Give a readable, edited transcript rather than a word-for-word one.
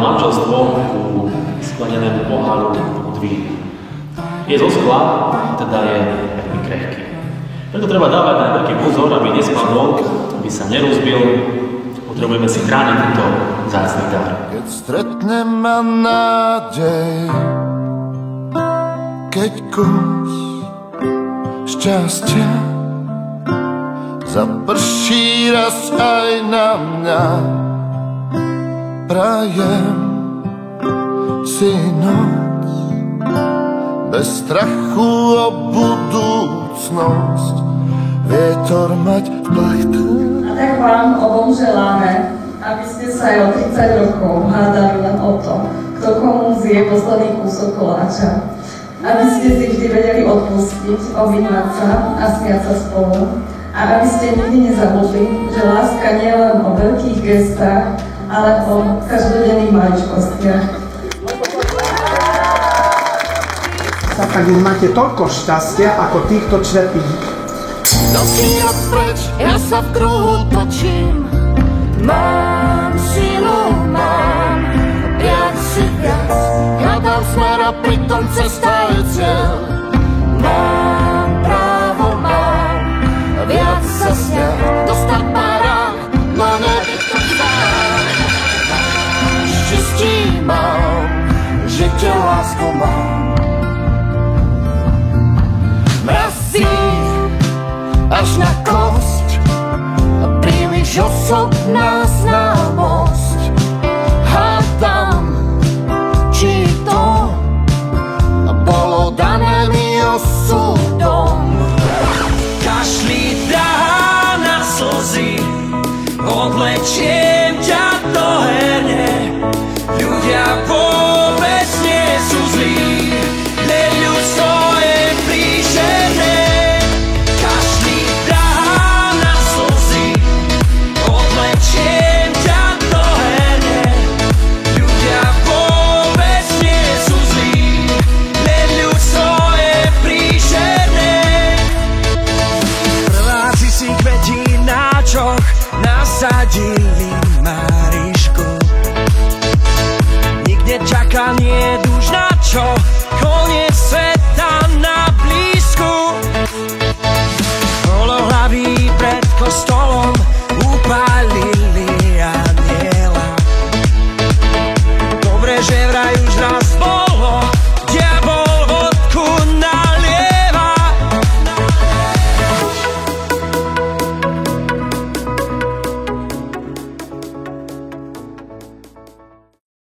manželstvo ku sklenenému poháru od vína. Je zo skla, teda je veľmi krehký. Preto treba dávať na veľký pozor, aby nespadol, aby sa nerozbil. Potrebujeme si chrániť tento vzácny dar. Keď stretne ma nádej, keď kus šťastia zaprší raz aj na mňa, prajem si noc bez strachu o budúcnosť, vietor mať v plachtách. A tak vám obom želáme, aby ste sa aj o 30 rokov hádali len o to, kto komu zje posledný kúsok koláča. Aby ste si vždy vedeli odpustiť, objímať sa a smiať sa spolu. A aby ste nikdy nezabudli, že láska nie je len o veľkých gestách, ale o každodenných maličkostiach. Tak už máte toľko šťastia, ako týchto črepí. Nosí rok preč, ja sa v kruhu točím. Mám silu, mám viac si viac. Hľadám smer a pritom cesta je cieľ. Mám právo, mám viac sa sňať. Dostať barák, no nebyť to vzdať. Šťastí mám, že ťa lásku mám. Mrazí až na kosť a príliš osobná známosť. Hádam, či to bolo dané mi osudom. Kašli drahá na slzy, odlečiem ťa do herne. Ľudia vôbec nie sú zlí, neľudstvo je príšerné. Kašli drahá na slzy, odlečiem ťa do herne. Ľudia vôbec nie sú zlí, neľudstvo je príšerné. Prváci si kvetináčok nasadili Marišku. Nikde čakanie duž na čo, koniec sveta na blízku. Holohlaví pred kostolom upálili aniela. Dobre, že vraj už nás